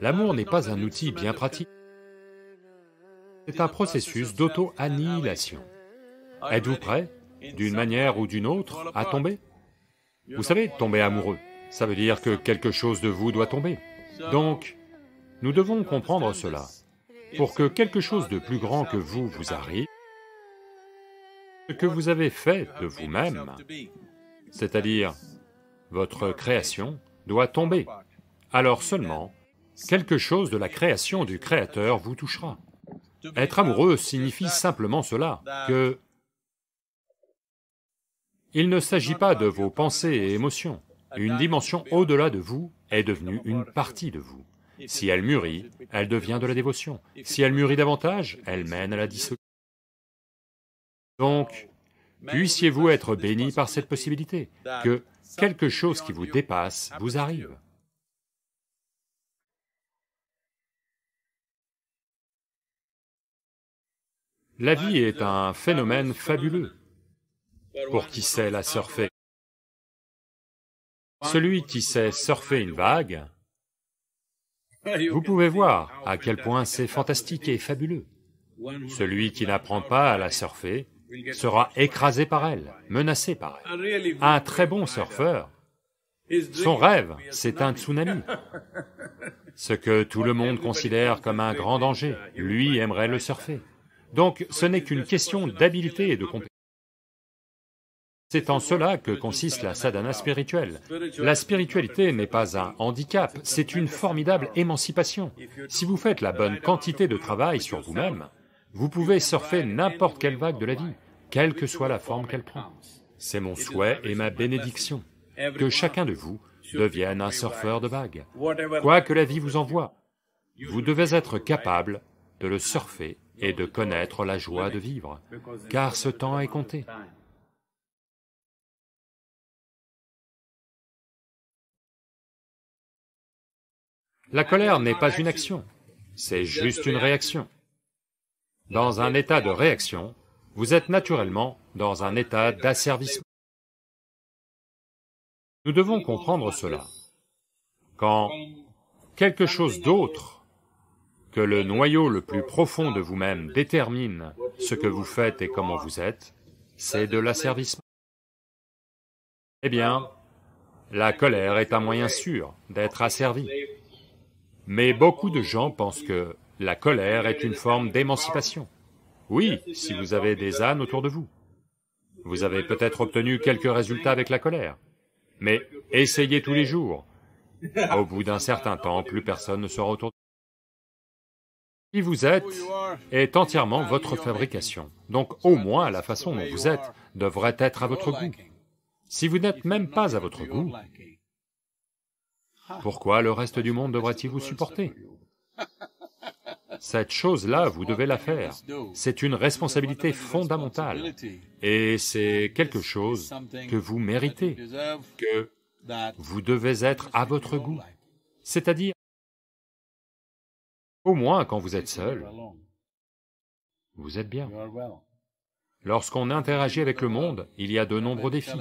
L'amour n'est pas un outil bien pratique, c'est un processus d'auto-annihilation. Êtes-vous prêt, d'une manière ou d'une autre, à tomber? Vous savez, tomber amoureux, ça veut dire que quelque chose de vous doit tomber. Donc, nous devons comprendre cela. Pour que quelque chose de plus grand que vous vous arrive, ce que vous avez fait de vous-même, c'est-à-dire votre création, doit tomber. Alors seulement, quelque chose de la création du Créateur vous touchera. Être amoureux signifie simplement cela, que il ne s'agit pas de vos pensées et émotions. Une dimension au-delà de vous est devenue une partie de vous. Si elle mûrit, elle devient de la dévotion. Si elle mûrit davantage, elle mène à la dissolution. Donc, puissiez-vous être bénis par cette possibilité, que quelque chose qui vous dépasse vous arrive. La vie est un phénomène fabuleux, pour qui sait la surfer. Celui qui sait surfer une vague, vous pouvez voir à quel point c'est fantastique et fabuleux. Celui qui n'apprend pas à la surfer sera écrasé par elle, menacé par elle. Un très bon surfeur, son rêve, c'est un tsunami. Ce que tout le monde considère comme un grand danger, lui aimerait le surfer. Donc ce n'est qu'une question d'habileté et de compétence. C'est en cela que consiste la sadhana spirituelle. La spiritualité n'est pas un handicap, c'est une formidable émancipation. Si vous faites la bonne quantité de travail sur vous-même, vous pouvez surfer n'importe quelle vague de la vie, quelle que soit la forme qu'elle prend. C'est mon souhait et ma bénédiction, que chacun de vous devienne un surfeur de vagues. Quoi que la vie vous envoie, vous devez être capable de le surfer et de connaître la joie de vivre, car ce temps est compté. La colère n'est pas une action, c'est juste une réaction. Dans un état de réaction, vous êtes naturellement dans un état d'asservissement. Nous devons comprendre cela. Quand quelque chose d'autre que le noyau le plus profond de vous-même détermine ce que vous faites et comment vous êtes, c'est de l'asservissement. Eh bien, la colère est un moyen sûr d'être asservi. Mais beaucoup de gens pensent que la colère est une forme d'émancipation. Oui, si vous avez des ânes autour de vous. Vous avez peut-être obtenu quelques résultats avec la colère, mais essayez tous les jours. Au bout d'un certain temps, plus personne ne sera autour de vous. Qui vous êtes est entièrement votre fabrication, donc au moins la façon dont vous êtes devrait être à votre goût. Si vous n'êtes même pas à votre goût, pourquoi le reste du monde devrait-il vous supporter? Cette chose-là, vous devez la faire. C'est une responsabilité fondamentale, et c'est quelque chose que vous méritez, que vous devez être à votre goût. C'est-à-dire, au moins quand vous êtes seul, vous êtes bien. Lorsqu'on interagit avec le monde, il y a de nombreux défis.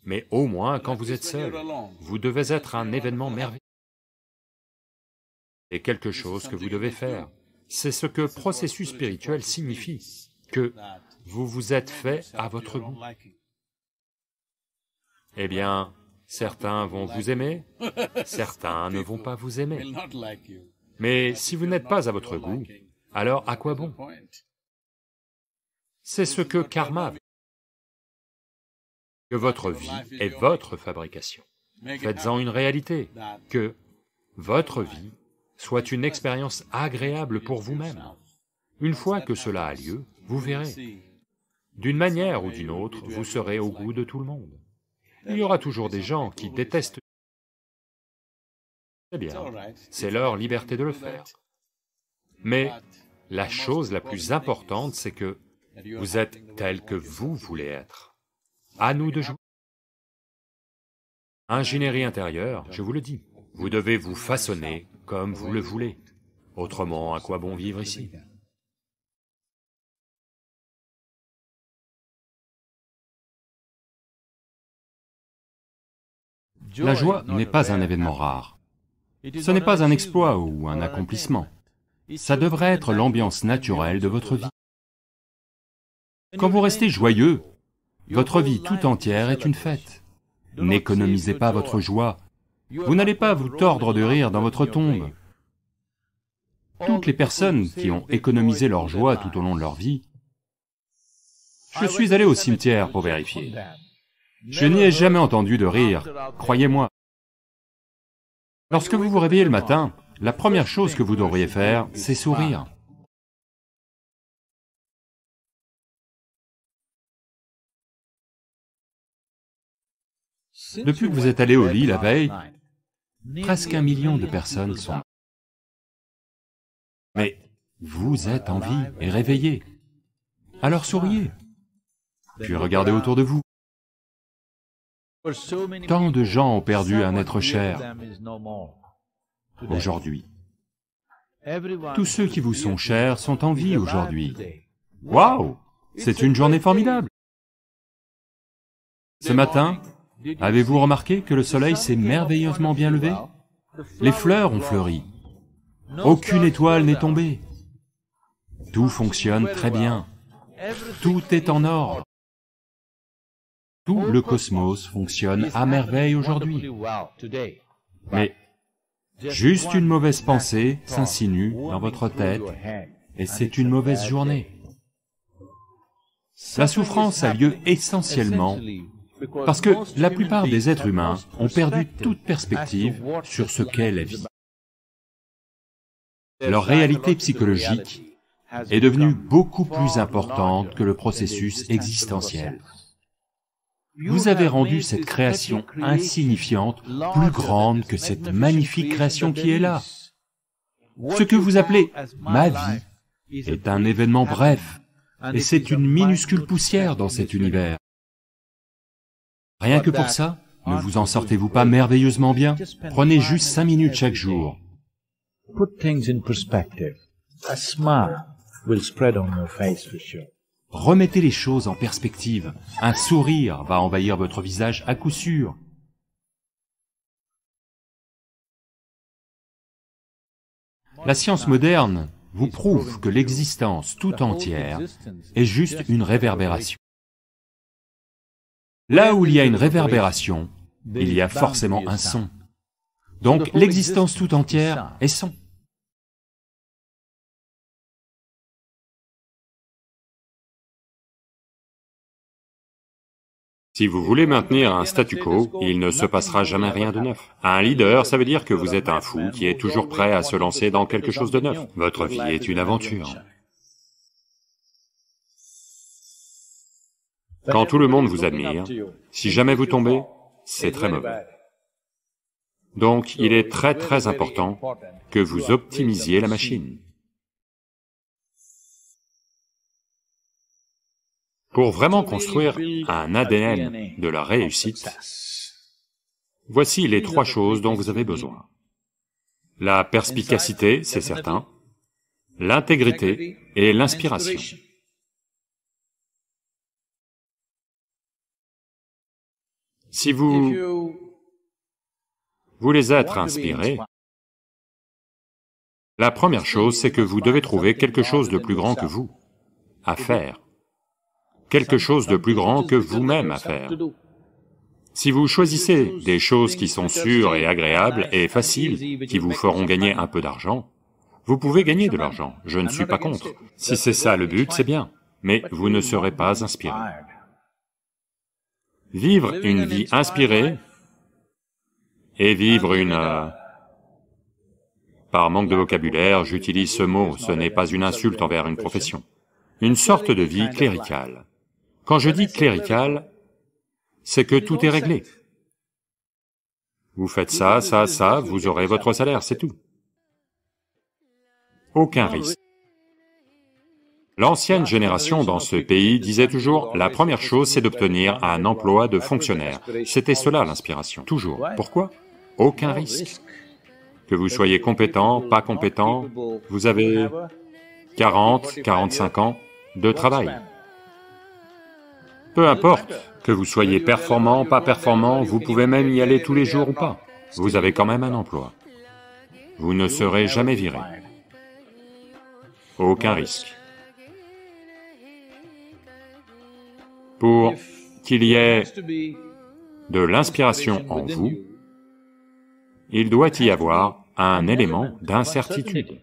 Mais au moins quand vous êtes seul, vous devez être un événement merveilleux. C'est quelque chose que vous devez faire. C'est ce que processus spirituel signifie, que vous vous êtes fait à votre goût. Eh bien, certains vont vous aimer, certains ne vont pas vous aimer. Mais si vous n'êtes pas à votre goût, alors à quoi bon? C'est ce que karma veut. Que votre vie est votre fabrication. Faites-en une réalité, que votre vie soit une expérience agréable pour vous-même. Une fois que cela a lieu, vous verrez. D'une manière ou d'une autre, vous serez au goût de tout le monde. Il y aura toujours des gens qui détestent. C'est bien, c'est leur liberté de le faire. Mais la chose la plus importante, c'est que vous êtes tel que vous voulez être. À nous de jouer. Ingénierie intérieure, je vous le dis, vous devez vous façonner comme vous le voulez. Autrement, à quoi bon vivre ici? La joie n'est pas un événement rare. Ce n'est pas un exploit ou un accomplissement. Ça devrait être l'ambiance naturelle de votre vie. Quand vous restez joyeux, votre vie tout entière est une fête. N'économisez pas votre joie. Vous n'allez pas vous tordre de rire dans votre tombe. Toutes les personnes qui ont économisé leur joie tout au long de leur vie, je suis allé au cimetière pour vérifier. Je n'y ai jamais entendu de rire, croyez-moi. Lorsque vous vous réveillez le matin, la première chose que vous devriez faire, c'est sourire. Depuis que vous êtes allé au lit la veille, presque 1 million de personnes sont mortes. Mais vous êtes en vie et réveillé. Alors souriez, puis regardez autour de vous. Tant de gens ont perdu un être cher aujourd'hui. Tous ceux qui vous sont chers sont en vie aujourd'hui. Waouh! C'est une journée formidable! Ce matin, avez-vous remarqué que le soleil s'est merveilleusement bien levé? Les fleurs ont fleuri. Aucune étoile n'est tombée. Tout fonctionne très bien. Tout est en ordre. Tout le cosmos fonctionne à merveille aujourd'hui. Mais juste une mauvaise pensée s'insinue dans votre tête, et c'est une mauvaise journée. La souffrance a lieu essentiellement parce que la plupart des êtres humains ont perdu toute perspective sur ce qu'est la vie. Leur réalité psychologique est devenue beaucoup plus importante que le processus existentiel. Vous avez rendu cette création insignifiante plus grande que cette magnifique création qui est là. Ce que vous appelez « ma vie » est un événement bref, et c'est une minuscule poussière dans cet univers. Rien que pour ça, ne vous en sortez-vous pas merveilleusement bien? Prenez juste 5 minutes chaque jour. Put things in perspective. A smile will spread on your face for sure. Remettez les choses en perspective. Un sourire va envahir votre visage à coup sûr. La science moderne vous prouve que l'existence tout entière est juste une réverbération. Là où il y a une réverbération, il y a forcément un son. Donc l'existence tout entière est son. Si vous voulez maintenir un statu quo, il ne se passera jamais rien de neuf. Un leader, ça veut dire que vous êtes un fou qui est toujours prêt à se lancer dans quelque chose de neuf. Votre vie est une aventure. Quand tout le monde vous admire, si jamais vous tombez, c'est très mauvais. Donc, il est très très important que vous optimisiez la machine. Pour vraiment construire un ADN de la réussite, voici les 3 choses dont vous avez besoin. La perspicacité, c'est certain, l'intégrité et l'inspiration. Si vous voulez être inspiré, la première chose, c'est que vous devez trouver quelque chose de plus grand que vous à faire. Quelque chose de plus grand que vous-même à faire. Si vous choisissez des choses qui sont sûres et agréables et faciles, qui vous feront gagner un peu d'argent, vous pouvez gagner de l'argent, je ne suis pas contre. Si c'est ça le but, c'est bien, mais vous ne serez pas inspiré. Vivre une vie inspirée et vivre une... Par manque de vocabulaire, j'utilise ce mot, ce n'est pas une insulte envers une profession. Une sorte de vie cléricale. Quand je dis clérical, c'est que tout est réglé. Vous faites ça, ça, ça, vous aurez votre salaire, c'est tout. Aucun risque. L'ancienne génération dans ce pays disait toujours, la première chose c'est d'obtenir un emploi de fonctionnaire. C'était cela l'inspiration, toujours. Pourquoi? Aucun risque. Que vous soyez compétent, pas compétent, vous avez 40, 45 ans de travail. Peu importe que vous soyez performant, pas performant, vous pouvez même y aller tous les jours ou pas. Vous avez quand même un emploi. Vous ne serez jamais viré. Aucun risque. Pour qu'il y ait de l'inspiration en vous, il doit y avoir un élément d'incertitude.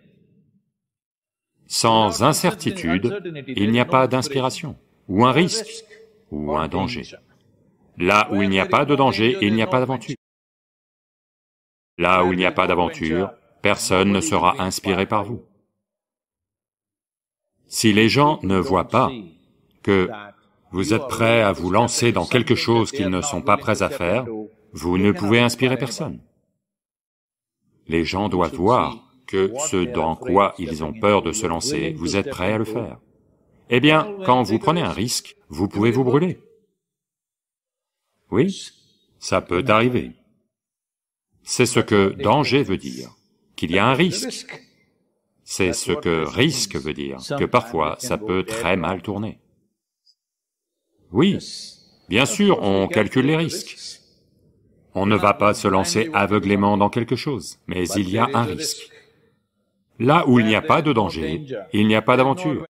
Sans incertitude, il n'y a pas d'inspiration, ou un risque, ou un danger. Là où il n'y a pas de danger, il n'y a pas d'aventure. Là où il n'y a pas d'aventure, personne ne sera inspiré par vous. Si les gens ne voient pas que vous êtes prêts à vous lancer dans quelque chose qu'ils ne sont pas prêts à faire, vous ne pouvez inspirer personne. Les gens doivent voir que ce dans quoi ils ont peur de se lancer, vous êtes prêts à le faire. Eh bien, quand vous prenez un risque, vous pouvez vous brûler. Oui, ça peut arriver. C'est ce que danger veut dire, qu'il y a un risque. C'est ce que risque veut dire, que parfois ça peut très mal tourner. Oui, bien sûr, on calcule les risques. On ne va pas se lancer aveuglément dans quelque chose, mais il y a un risque. Là où il n'y a pas de danger, il n'y a pas d'aventure.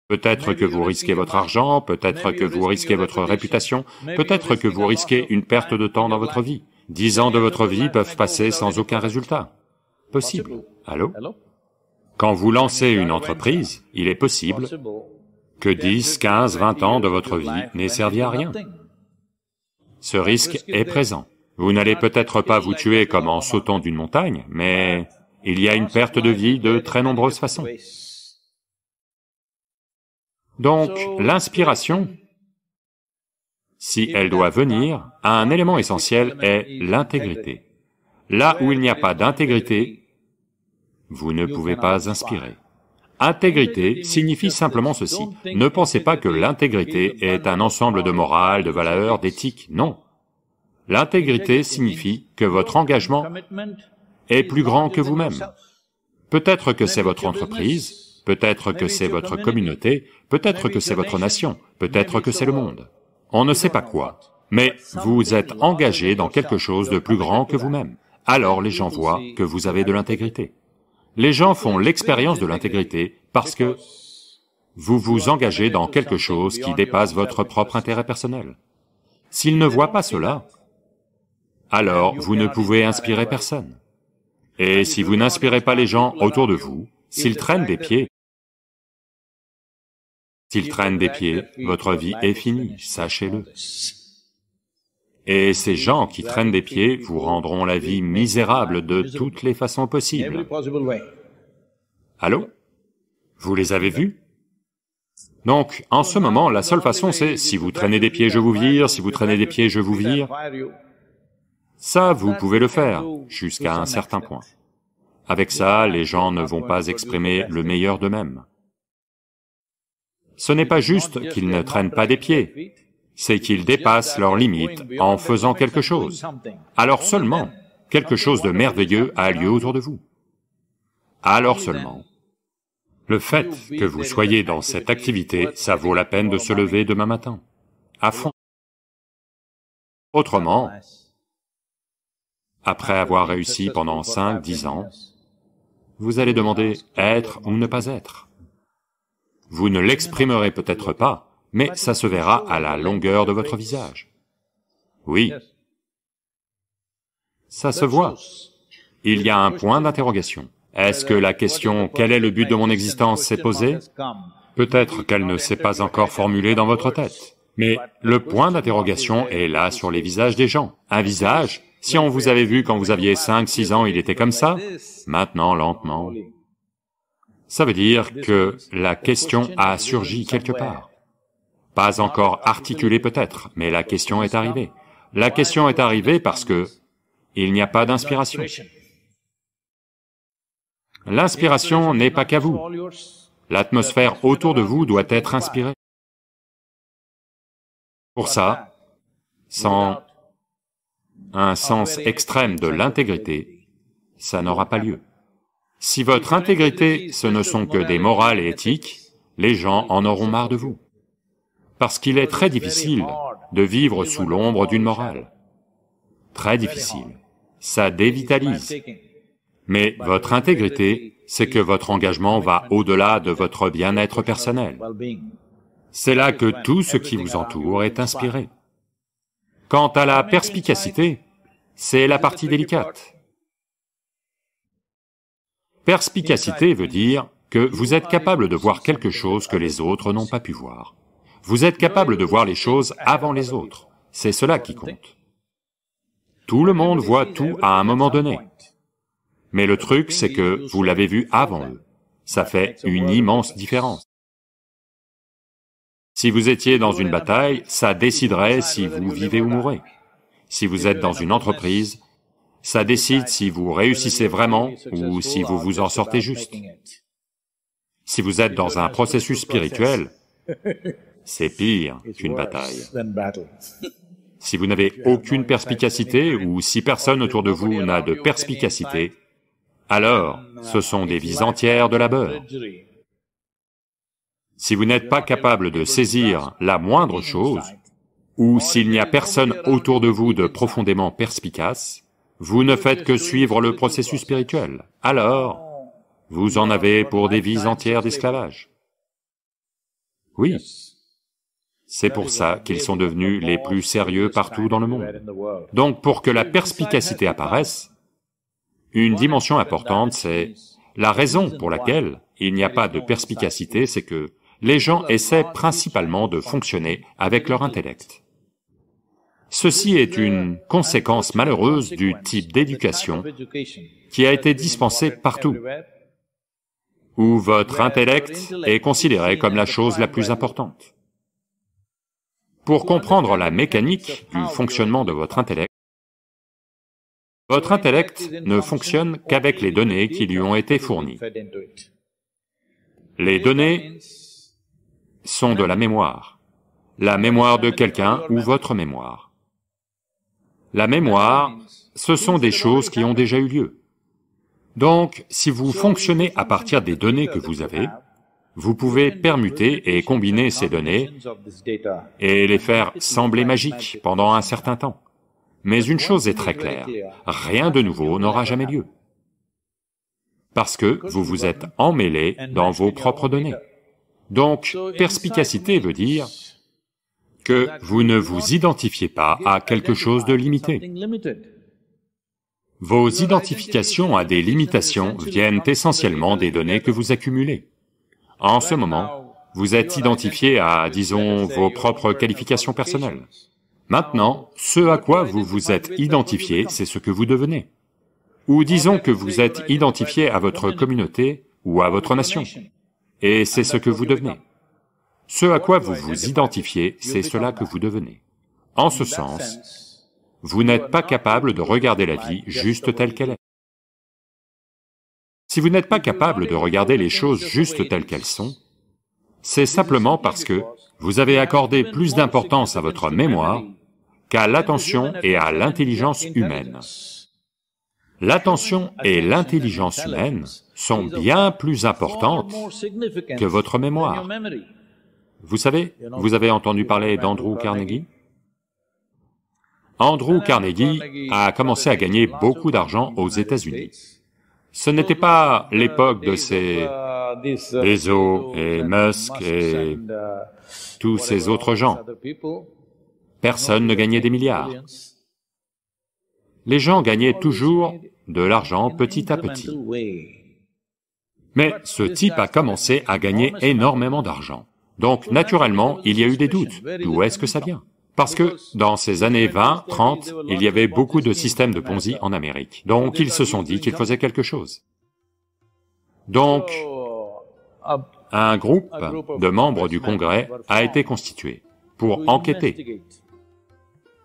Peut-être que vous risquez votre argent, peut-être que vous risquez votre réputation, peut-être que vous risquez une perte de temps dans votre vie. 10 ans de votre vie peuvent passer sans aucun résultat. Possible. Allô? Quand vous lancez une entreprise, il est possible que 10, 15, 20 ans de votre vie n'aient servi à rien. Ce risque est présent. Vous n'allez peut-être pas vous tuer comme en sautant d'une montagne, mais il y a une perte de vie de très nombreuses façons. Donc, l'inspiration, si elle doit venir, un élément essentiel est l'intégrité. Là où il n'y a pas d'intégrité, vous ne pouvez pas inspirer. Intégrité signifie simplement ceci. Ne pensez pas que l'intégrité est un ensemble de morale, de valeurs, d'éthique, non. L'intégrité signifie que votre engagement est plus grand que vous-même. Peut-être que c'est votre entreprise, peut-être que c'est votre communauté, peut-être que c'est votre nation, peut-être que c'est le monde. On ne sait pas quoi, mais vous êtes engagé dans quelque chose de plus grand que vous-même. Alors les gens voient que vous avez de l'intégrité. Les gens font l'expérience de l'intégrité parce que vous vous engagez dans quelque chose qui dépasse votre propre intérêt personnel. S'ils ne voient pas cela, alors vous ne pouvez inspirer personne. Et si vous n'inspirez pas les gens autour de vous, s'ils traînent des pieds, votre vie est finie, sachez-le. Et ces gens qui traînent des pieds vous rendront la vie misérable de toutes les façons possibles. Allô? Vous les avez vus? Donc, en ce moment, la seule façon c'est, si vous traînez des pieds, je vous vire, si vous traînez des pieds, je vous vire. Ça, vous pouvez le faire, jusqu'à un certain point. Avec ça, les gens ne vont pas exprimer le meilleur d'eux-mêmes. Ce n'est pas juste qu'ils ne traînent pas des pieds, c'est qu'ils dépassent leurs limites en faisant quelque chose. Alors seulement, quelque chose de merveilleux a lieu autour de vous. Alors seulement, le fait que vous soyez dans cette activité, ça vaut la peine de se lever demain matin, à fond. Autrement, après avoir réussi pendant 5, 10 ans, vous allez demander être ou ne pas être. Vous ne l'exprimerez peut-être pas, mais ça se verra à la longueur de votre visage. Oui, ça se voit. Il y a un point d'interrogation. Est-ce que la question « Quel est le but de mon existence » s'est posée? Peut-être qu'elle ne s'est pas encore formulée dans votre tête, mais le point d'interrogation est là sur les visages des gens. Un visage, si on vous avait vu quand vous aviez 5, 6 ans, il était comme ça, maintenant, lentement. Ça veut dire que la question a surgi quelque part. Pas encore articulée peut-être, mais la question est arrivée. La question est arrivée parce que il n'y a pas d'inspiration. L'inspiration n'est pas qu'à vous. L'atmosphère autour de vous doit être inspirée. Pour ça, sans un sens extrême de l'intégrité, ça n'aura pas lieu. Si votre intégrité, ce ne sont que des morales et éthiques, les gens en auront marre de vous. parce qu'il est très difficile de vivre sous l'ombre d'une morale. Très difficile. Ça dévitalise. Mais votre intégrité, c'est que votre engagement va au-delà de votre bien-être personnel. C'est là que tout ce qui vous entoure est inspiré. Quant à la perspicacité, c'est la partie délicate. Perspicacité veut dire que vous êtes capable de voir quelque chose que les autres n'ont pas pu voir. Vous êtes capable de voir les choses avant les autres, c'est cela qui compte. Tout le monde voit tout à un moment donné. Mais le truc, c'est que vous l'avez vu avant eux. Ça fait une immense différence. Si vous étiez dans une bataille, ça déciderait si vous vivez ou mourrez. Si vous êtes dans une entreprise, ça décide si vous réussissez vraiment ou si vous vous en sortez juste. Si vous êtes dans un processus spirituel, c'est pire qu'une bataille. Si vous n'avez aucune perspicacité ou si personne autour de vous n'a de perspicacité, alors ce sont des vies entières de labeur. Si vous n'êtes pas capable de saisir la moindre chose, ou s'il n'y a personne autour de vous de profondément perspicace, vous ne faites que suivre le processus spirituel, alors vous en avez pour des vies entières d'esclavage. Oui, c'est pour ça qu'ils sont devenus les plus sérieux partout dans le monde. Donc pour que la perspicacité apparaisse, une dimension importante, c'est la raison pour laquelle il n'y a pas de perspicacité, c'est que les gens essaient principalement de fonctionner avec leur intellect. Ceci est une conséquence malheureuse du type d'éducation qui a été dispensé partout, où votre intellect est considéré comme la chose la plus importante. Pour comprendre la mécanique du fonctionnement de votre intellect ne fonctionne qu'avec les données qui lui ont été fournies. Les données sont de la mémoire de quelqu'un ou votre mémoire. La mémoire, ce sont des choses qui ont déjà eu lieu. Donc, si vous fonctionnez à partir des données que vous avez, vous pouvez permuter et combiner ces données et les faire sembler magiques pendant un certain temps. Mais une chose est très claire, rien de nouveau n'aura jamais lieu. Parce que vous vous êtes emmêlé dans vos propres données. Donc, perspicacité veut dire que vous ne vous identifiez pas à quelque chose de limité. Vos identifications à des limitations viennent essentiellement des données que vous accumulez. En ce moment, vous êtes identifié à, disons, vos propres qualifications personnelles. Maintenant, ce à quoi vous vous êtes identifié, c'est ce que vous devenez. Ou disons que vous êtes identifié à votre communauté ou à votre nation, et c'est ce que vous devenez. Ce à quoi vous vous identifiez, c'est cela que vous devenez. En ce sens, vous n'êtes pas capable de regarder la vie juste telle qu'elle est. Si vous n'êtes pas capable de regarder les choses juste telles qu'elles sont, c'est simplement parce que vous avez accordé plus d'importance à votre mémoire qu'à l'attention et à l'intelligence humaine. L'attention et l'intelligence humaine sont bien plus importantes que votre mémoire. Vous savez, vous avez entendu parler d'Andrew Carnegie? Andrew Carnegie a commencé à gagner beaucoup d'argent aux États-Unis. Ce n'était pas l'époque de ces Bezos et Musk et tous ces autres gens. Personne ne gagnait des milliards. Les gens gagnaient toujours de l'argent petit à petit. Mais ce type a commencé à gagner énormément d'argent. Donc naturellement, il y a eu des doutes. D'où est-ce que ça vient? Parce que dans ces années 20, 30, il y avait beaucoup de systèmes de Ponzi en Amérique. Donc ils se sont dit qu'ils faisaient quelque chose. Donc, un groupe de membres du Congrès a été constitué pour enquêter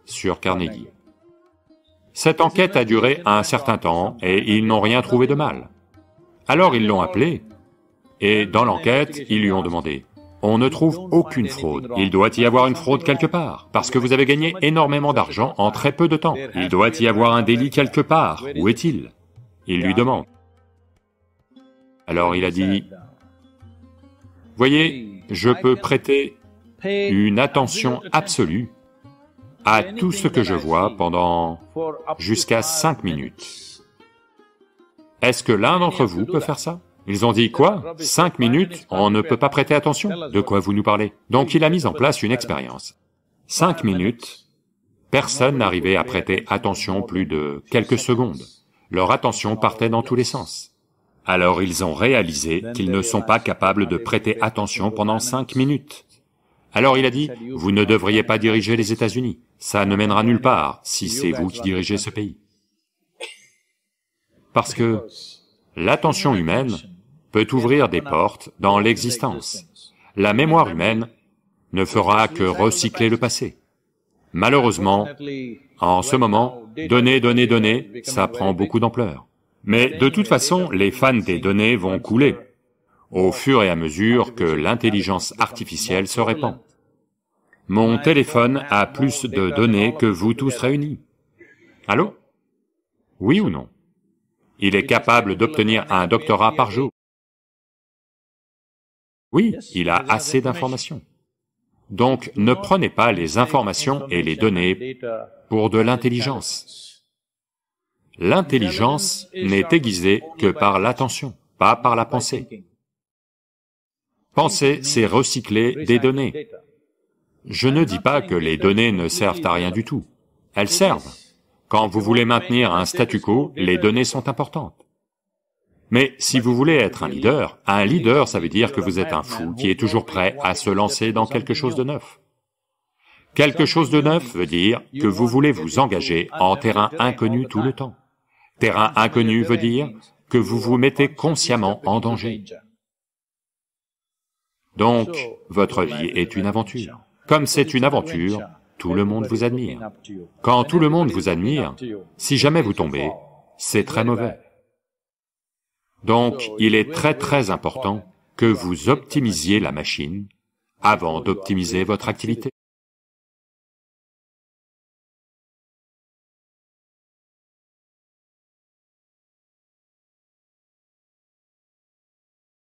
sur Carnegie. Cette enquête a duré un certain temps et ils n'ont rien trouvé de mal. Alors ils l'ont appelé et dans l'enquête, ils lui ont demandé « On ne trouve aucune fraude, il doit y avoir une fraude quelque part, parce que vous avez gagné énormément d'argent en très peu de temps. Il doit y avoir un délit quelque part, où est-il » Il lui demande. Alors il a dit « Voyez, je peux prêter une attention absolue à tout ce que je vois pendant jusqu'à 5 minutes. Est-ce que l'un d'entre vous peut faire ça? Ils ont dit quoi? 5 minutes, on ne peut pas prêter attention? De quoi vous nous parlez? Donc il a mis en place une expérience. 5 minutes, personne n'arrivait à prêter attention plus de quelques secondes. Leur attention partait dans tous les sens. Alors ils ont réalisé qu'ils ne sont pas capables de prêter attention pendant 5 minutes. Alors il a dit, vous ne devriez pas diriger les États-Unis, ça ne mènera nulle part si c'est vous qui dirigez ce pays. Parce que l'attention humaine peut ouvrir des portes dans l'existence. La mémoire humaine ne fera que recycler le passé. Malheureusement, en ce moment, donner, ça prend beaucoup d'ampleur. Mais de toute façon, les fans des données vont couler, au fur et à mesure que l'intelligence artificielle se répand. Mon téléphone a plus de données que vous tous réunis. Allô? Oui ou non? Il est capable d'obtenir un doctorat par jour. Oui, il a assez d'informations. Donc ne prenez pas les informations et les données pour de l'intelligence. L'intelligence n'est aiguisée que par l'attention, pas par la pensée. Penser, c'est recycler des données. Je ne dis pas que les données ne servent à rien du tout. Elles servent. Quand vous voulez maintenir un statu quo, les données sont importantes. Mais si vous voulez être un leader, ça veut dire que vous êtes un fou qui est toujours prêt à se lancer dans quelque chose de neuf. Quelque chose de neuf veut dire que vous voulez vous engager en terrain inconnu tout le temps. Terrain inconnu veut dire que vous vous mettez consciemment en danger. Donc, votre vie est une aventure. Comme c'est une aventure, tout le monde vous admire. Quand tout le monde vous admire, si jamais vous tombez, c'est très mauvais. Donc, il est très important que vous optimisiez la machine avant d'optimiser votre activité.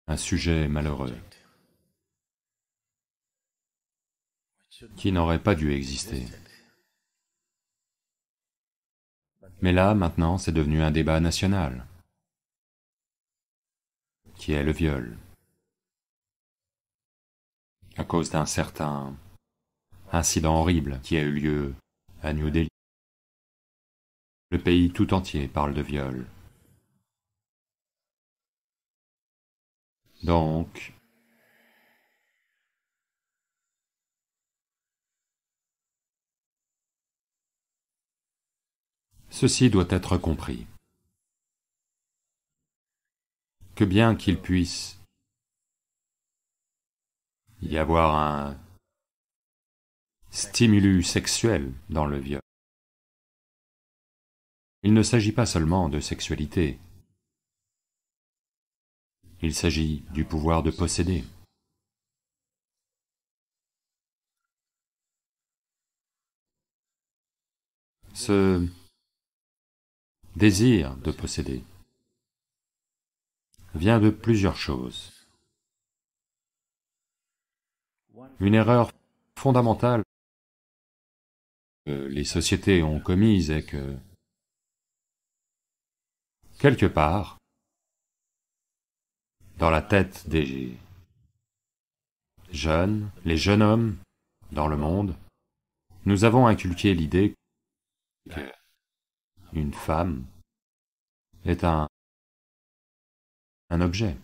Un sujet malheureux, qui n'aurait pas dû exister. Mais là, maintenant, c'est devenu un débat national, qui est le viol, à cause d'un certain incident horrible qui a eu lieu à New Delhi. Le pays tout entier parle de viol. Donc, ceci doit être compris, que bien qu'il puisse y avoir un stimulus sexuel dans le viol, il ne s'agit pas seulement de sexualité, il s'agit du pouvoir de posséder. Ce désir de posséder vient de plusieurs choses. Une erreur fondamentale que les sociétés ont commise est que, quelque part, dans la tête des jeunes, les jeunes hommes dans le monde, nous avons inculqué l'idée qu'une femme est un objet,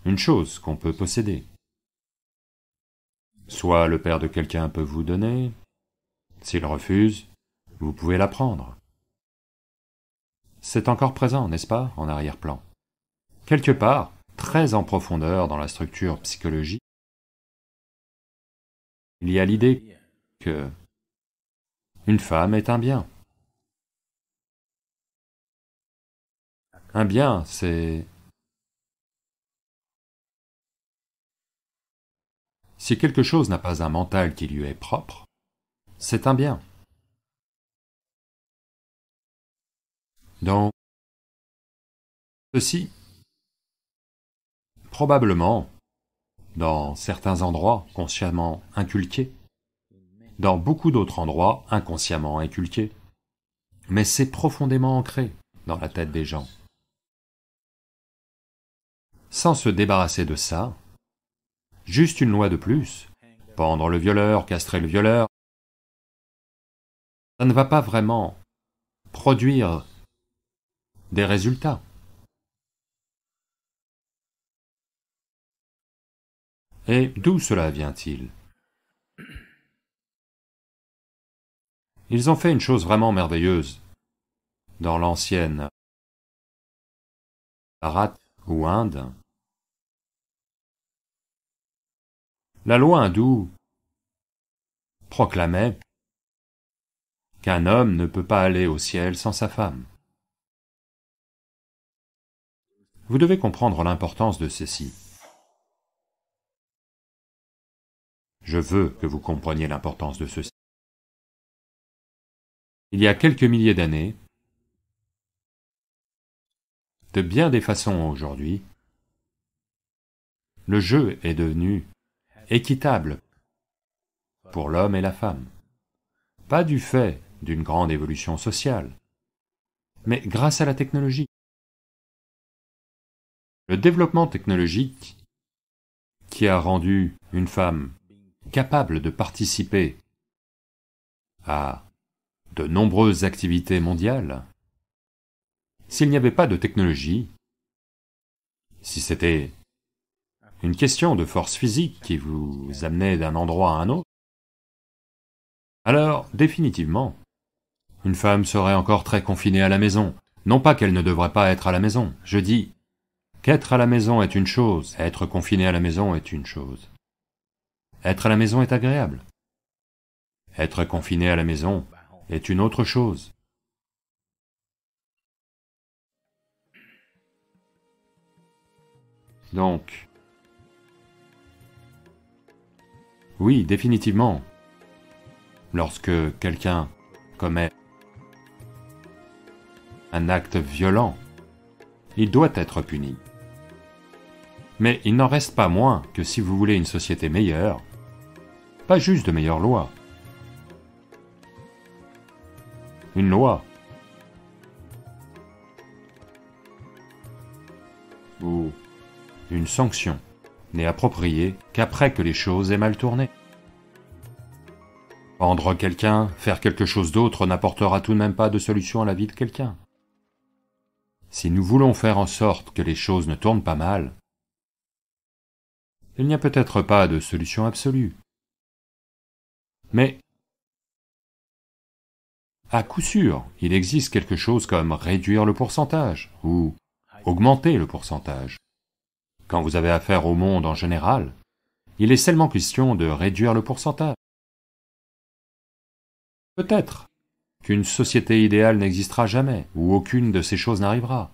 une chose qu'on peut posséder. Soit le père de quelqu'un peut vous donner, s'il refuse, vous pouvez la prendre. C'est encore présent, n'est-ce pas, en arrière-plan? Quelque part, très en profondeur dans la structure psychologique, il y a l'idée que une femme est un bien. Un bien, c'est... Si quelque chose n'a pas un mental qui lui est propre, c'est un bien. Donc, ceci, probablement, dans certains endroits consciemment inculqués, dans beaucoup d'autres endroits inconsciemment inculqués, mais c'est profondément ancré dans la tête des gens. Sans se débarrasser de ça, juste une loi de plus, pendre le violeur, castrer le violeur, ça ne va pas vraiment produire des résultats. Et d'où cela vient-il? Ils ont fait une chose vraiment merveilleuse dans l'ancienne Bharat ou Inde. La loi hindoue proclamait qu'un homme ne peut pas aller au ciel sans sa femme. Vous devez comprendre l'importance de ceci. Je veux que vous compreniez l'importance de ceci. Il y a quelques milliers d'années, de bien des façons aujourd'hui, le jeu est devenu équitable pour l'homme et la femme. Pas du fait d'une grande évolution sociale, mais grâce à la technologie. Le développement technologique qui a rendu une femme capable de participer à de nombreuses activités mondiales, s'il n'y avait pas de technologie, si c'était une question de force physique qui vous amenait d'un endroit à un autre, alors, définitivement, une femme serait encore très confinée à la maison. Non pas qu'elle ne devrait pas être à la maison, je dis qu'être à la maison est une chose, être confiné à la maison est une chose. Être à la maison est agréable. Être confiné à la maison est une autre chose. Donc, oui, définitivement, lorsque quelqu'un commet un acte violent, il doit être puni. Mais il n'en reste pas moins que si vous voulez une société meilleure, pas juste de meilleures lois, une loi ou une sanction n'est appropriée qu'après que les choses aient mal tourné. Pendre quelqu'un, faire quelque chose d'autre n'apportera tout de même pas de solution à la vie de quelqu'un. Si nous voulons faire en sorte que les choses ne tournent pas mal, il n'y a peut-être pas de solution absolue. Mais, à coup sûr, il existe quelque chose comme réduire le pourcentage, ou augmenter le pourcentage. Quand vous avez affaire au monde en général, il est seulement question de réduire le pourcentage. Peut-être qu'une société idéale n'existera jamais, ou aucune de ces choses n'arrivera.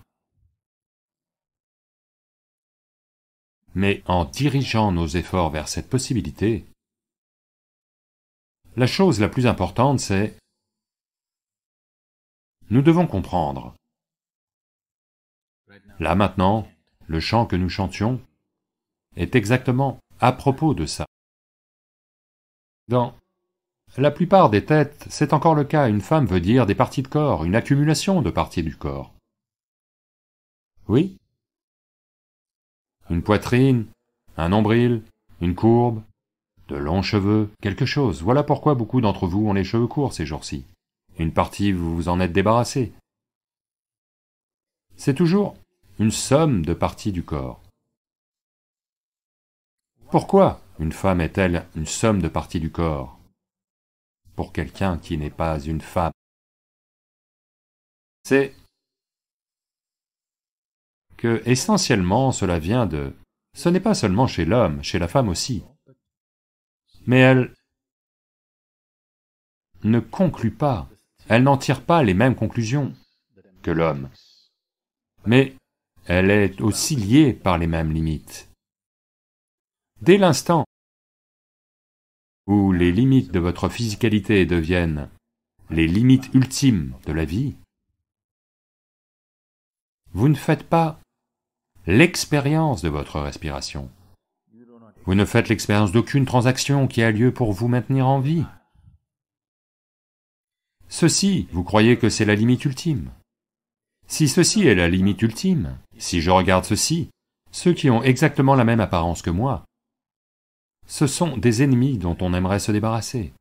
Mais en dirigeant nos efforts vers cette possibilité, la chose la plus importante c'est nous devons comprendre. Là maintenant, le chant que nous chantions est exactement à propos de ça. Dans la plupart des têtes, c'est encore le cas, une femme veut dire des parties de corps, une accumulation de parties du corps. Oui? Une poitrine, un nombril, une courbe, de longs cheveux, quelque chose. Voilà pourquoi beaucoup d'entre vous ont les cheveux courts ces jours-ci. Une partie, vous vous en êtes débarrassé. C'est toujours une somme de parties du corps. Pourquoi une femme est-elle une somme de parties du corps? Pour quelqu'un qui n'est pas une femme. C'est que, essentiellement, cela vient de... Ce n'est pas seulement chez l'homme, chez la femme aussi. Mais elle ne conclut pas, elle n'en tire pas les mêmes conclusions que l'homme. Mais elle est aussi liée par les mêmes limites. Dès l'instant où les limites de votre physicalité deviennent les limites ultimes de la vie, vous ne faites pas l'expérience de votre respiration. Vous ne faites l'expérience d'aucune transaction qui a lieu pour vous maintenir en vie. Ceci, vous croyez que c'est la limite ultime. Si ceci est la limite ultime, si je regarde ceci, ceux qui ont exactement la même apparence que moi, ce sont des ennemis dont on aimerait se débarrasser.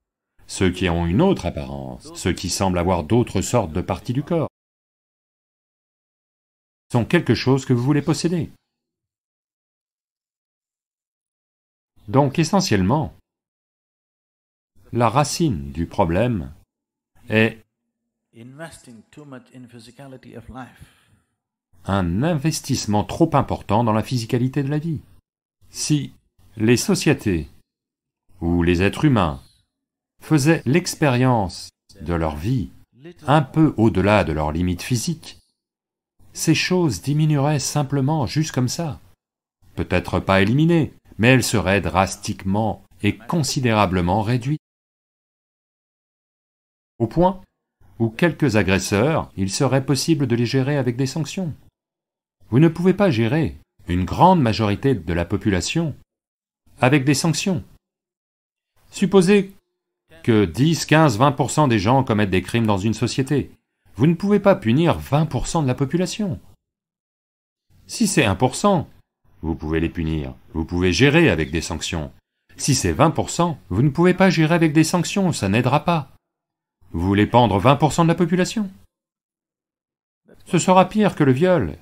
Ceux qui ont une autre apparence, ceux qui semblent avoir d'autres sortes de parties du corps, sont quelque chose que vous voulez posséder. Donc essentiellement, la racine du problème est un investissement trop important dans la physicalité de la vie. Si les sociétés ou les êtres humains faisaient l'expérience de leur vie un peu au-delà de leurs limites physiques, ces choses diminueraient simplement juste comme ça. Peut-être pas éliminées, mais elles seraient drastiquement et considérablement réduites. Au point où quelques agresseurs, il serait possible de les gérer avec des sanctions. Vous ne pouvez pas gérer une grande majorité de la population avec des sanctions. Supposez que 10, 15, 20% des gens commettent des crimes dans une société. Vous ne pouvez pas punir 20% de la population. Si c'est 1%, vous pouvez les punir, vous pouvez gérer avec des sanctions. Si c'est 20%, vous ne pouvez pas gérer avec des sanctions, ça n'aidera pas. Vous voulez pendre 20% de la population? Ce sera pire que le viol.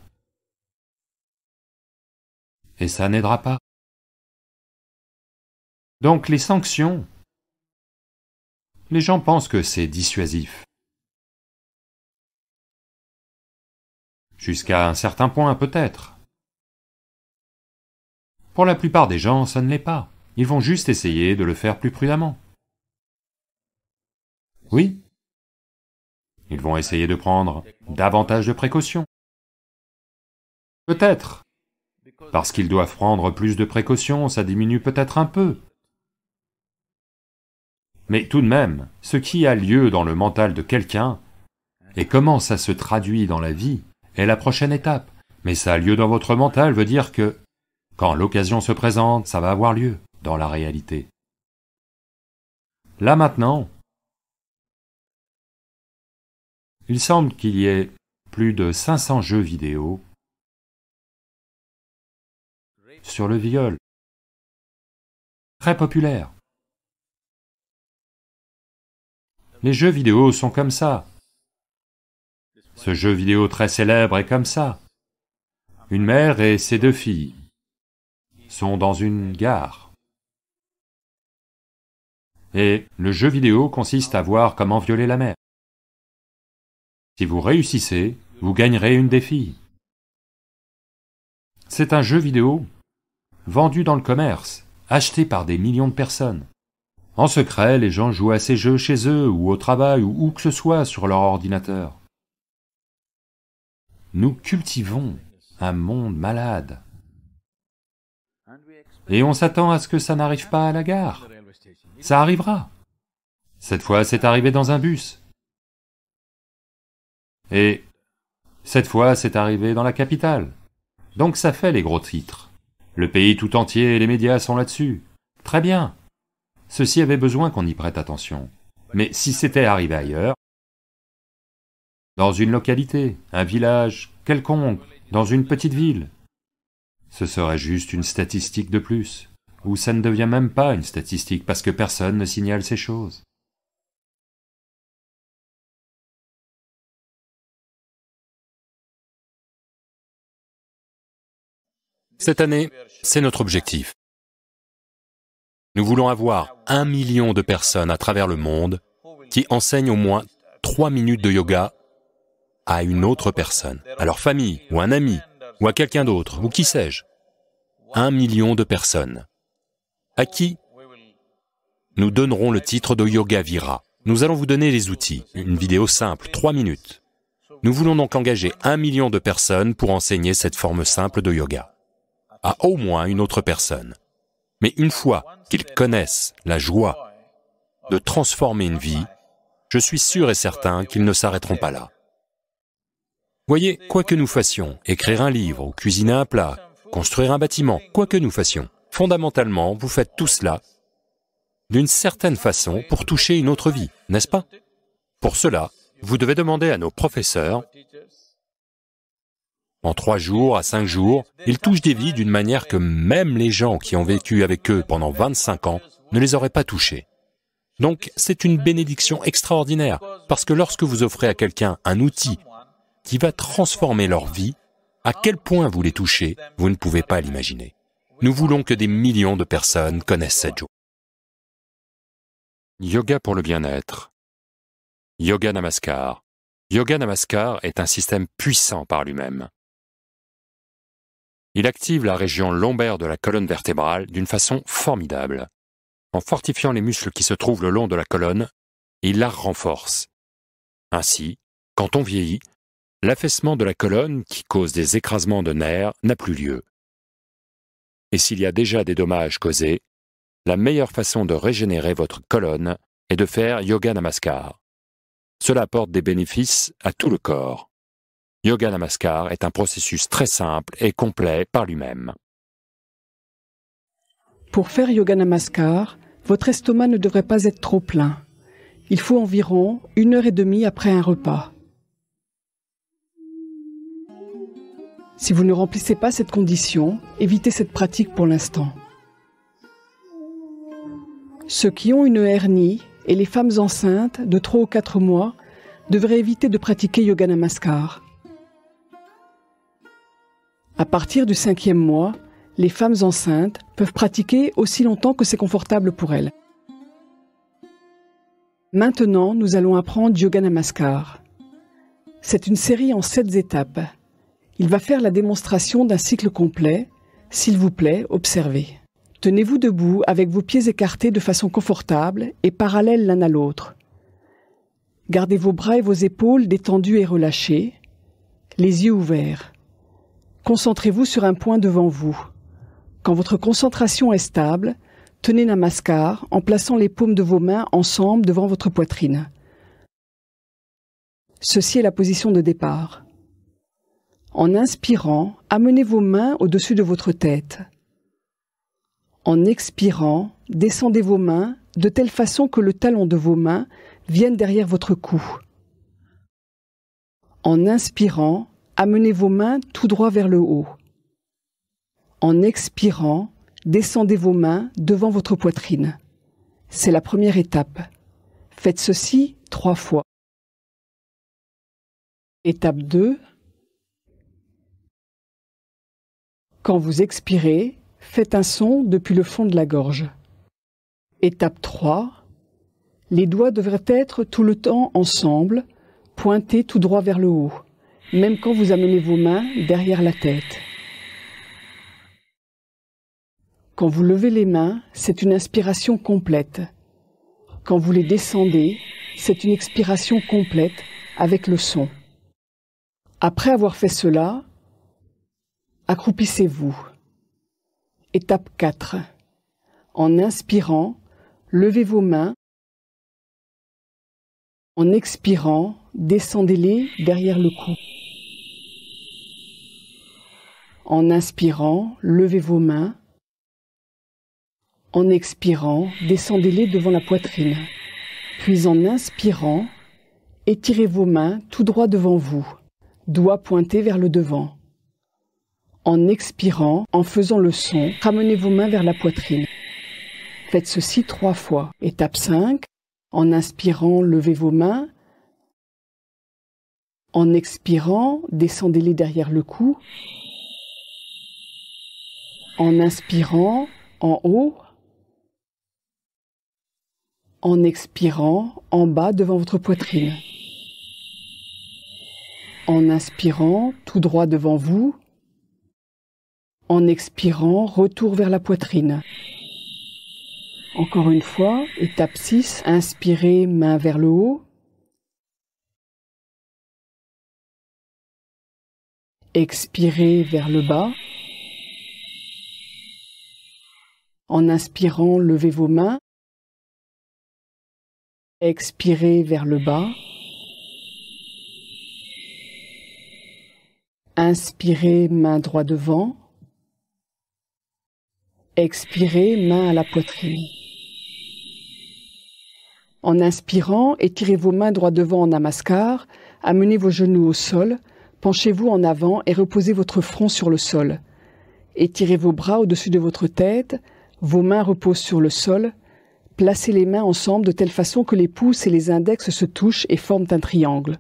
Et ça n'aidera pas. Donc les sanctions, les gens pensent que c'est dissuasif. Jusqu'à un certain point peut-être. Pour la plupart des gens, ça ne l'est pas. Ils vont juste essayer de le faire plus prudemment. Oui. Ils vont essayer de prendre davantage de précautions. Peut-être. Parce qu'ils doivent prendre plus de précautions, ça diminue peut-être un peu. Mais tout de même, ce qui a lieu dans le mental de quelqu'un, et comment ça se traduit dans la vie, est la prochaine étape. Mais ça a lieu dans votre mental veut dire que, quand l'occasion se présente, ça va avoir lieu dans la réalité. Là maintenant, il semble qu'il y ait plus de 500 jeux vidéo sur le viol, très populaires. Les jeux vidéo sont comme ça. Ce jeu vidéo très célèbre est comme ça. Une mère et ses 2 filles sont dans une gare. Et le jeu vidéo consiste à voir comment violer la mère. Si vous réussissez, vous gagnerez une des filles. C'est un jeu vidéo vendu dans le commerce, acheté par des millions de personnes. En secret, les gens jouent à ces jeux chez eux, ou au travail, ou où que ce soit sur leur ordinateur. Nous cultivons un monde malade. Et on s'attend à ce que ça n'arrive pas à la gare. Ça arrivera. Cette fois, c'est arrivé dans un bus. Et cette fois, c'est arrivé dans la capitale. Donc ça fait les gros titres. Le pays tout entier et les médias sont là-dessus. Très bien. Ceci avait besoin qu'on y prête attention. Mais si c'était arrivé ailleurs, dans une localité, un village, quelconque, dans une petite ville, ce serait juste une statistique de plus, ou ça ne devient même pas une statistique parce que personne ne signale ces choses. Cette année, c'est notre objectif. Nous voulons avoir 1 million de personnes à travers le monde qui enseignent au moins 3 minutes de yoga à une autre personne, à leur famille, ou un ami, ou à quelqu'un d'autre, ou qui sais-je. 1 million de personnes, à qui nous donnerons le titre de Yoga Vira. Nous allons vous donner les outils, une vidéo simple, 3 minutes. Nous voulons donc engager 1 million de personnes pour enseigner cette forme simple de yoga, à au moins une autre personne. Mais une fois qu'ils connaissent la joie de transformer une vie, je suis sûr et certain qu'ils ne s'arrêteront pas là. Voyez, quoi que nous fassions, écrire un livre, ou cuisiner un plat, construire un bâtiment, quoi que nous fassions, Fondamentalement, vous faites tout cela d'une certaine façon pour toucher une autre vie, n'est-ce pas? Pour cela, vous devez demander à nos professeurs, en 3 jours à 5 jours, ils touchent des vies d'une manière que même les gens qui ont vécu avec eux pendant 25 ans ne les auraient pas touchés. Donc, c'est une bénédiction extraordinaire, parce que lorsque vous offrez à quelqu'un un outil qui va transformer leur vie, à quel point vous les touchez, vous ne pouvez pas l'imaginer. Nous voulons que des millions de personnes connaissent cette joie. Yoga pour le bien-être. Yoga Namaskar. Yoga Namaskar est un système puissant par lui-même. Il active la région lombaire de la colonne vertébrale d'une façon formidable. En fortifiant les muscles qui se trouvent le long de la colonne, il la renforce. Ainsi, quand on vieillit, l'affaissement de la colonne qui cause des écrasements de nerfs n'a plus lieu. Et s'il y a déjà des dommages causés, la meilleure façon de régénérer votre colonne est de faire Yoga Namaskar. Cela apporte des bénéfices à tout le corps. Yoga Namaskar est un processus très simple et complet par lui-même. Pour faire Yoga Namaskar, votre estomac ne devrait pas être trop plein. Il faut environ 1h30 après un repas. Si vous ne remplissez pas cette condition, évitez cette pratique pour l'instant. Ceux qui ont une hernie et les femmes enceintes de 3 ou 4 mois devraient éviter de pratiquer Yoga Namaskar. À partir du 5e mois, les femmes enceintes peuvent pratiquer aussi longtemps que c'est confortable pour elles. Maintenant, nous allons apprendre Yoga Namaskar. C'est une série en 7 étapes. Il va faire la démonstration d'un cycle complet. S'il vous plaît, observez. Tenez-vous debout avec vos pieds écartés de façon confortable et parallèles l'un à l'autre. Gardez vos bras et vos épaules détendus et relâchés, les yeux ouverts. Concentrez-vous sur un point devant vous. Quand votre concentration est stable, tenez Namaskar en plaçant les paumes de vos mains ensemble devant votre poitrine. Ceci est la position de départ. En inspirant, amenez vos mains au-dessus de votre tête. En expirant, descendez vos mains de telle façon que le talon de vos mains vienne derrière votre cou. En inspirant, amenez vos mains tout droit vers le haut. En expirant, descendez vos mains devant votre poitrine. C'est la première étape. Faites ceci 3 fois. Étape 2. Quand vous expirez, faites un son depuis le fond de la gorge. Étape 3. Les doigts devraient être tout le temps ensemble, pointés tout droit vers le haut, même quand vous amenez vos mains derrière la tête. Quand vous levez les mains, c'est une inspiration complète. Quand vous les descendez, c'est une expiration complète avec le son. Après avoir fait cela, accroupissez-vous. Étape 4. En inspirant, levez vos mains. En expirant, descendez-les derrière le cou. En inspirant, levez vos mains. En expirant, descendez-les devant la poitrine. Puis en inspirant, étirez vos mains tout droit devant vous, doigts pointés vers le devant. En expirant, en faisant le son, ramenez vos mains vers la poitrine. Faites ceci 3 fois. Étape 5. En inspirant, levez vos mains. En expirant, descendez-les derrière le cou. En inspirant, en haut. En expirant, en bas devant votre poitrine. En inspirant, tout droit devant vous. En expirant, retour vers la poitrine. Encore une fois, étape 6, inspirez, main vers le haut. Expirez vers le bas. En inspirant, levez vos mains. Expirez vers le bas. Inspirez, main droit devant. Expirez, main à la poitrine. En inspirant, étirez vos mains droit devant en namaskar, amenez vos genoux au sol, penchez-vous en avant et reposez votre front sur le sol. Étirez vos bras au-dessus de votre tête, vos mains reposent sur le sol. Placez les mains ensemble de telle façon que les pouces et les index se touchent et forment un triangle.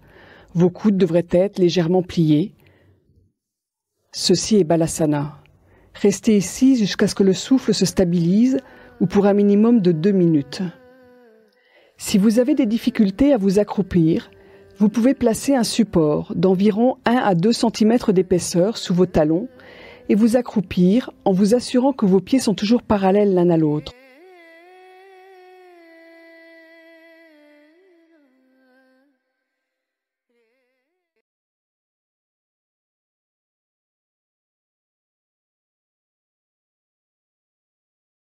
Vos coudes devraient être légèrement pliés. Ceci est Balasana. Restez ici jusqu'à ce que le souffle se stabilise ou pour un minimum de 2 minutes. Si vous avez des difficultés à vous accroupir, vous pouvez placer un support d'environ 1 à 2 cm d'épaisseur sous vos talons et vous accroupir en vous assurant que vos pieds sont toujours parallèles l'un à l'autre.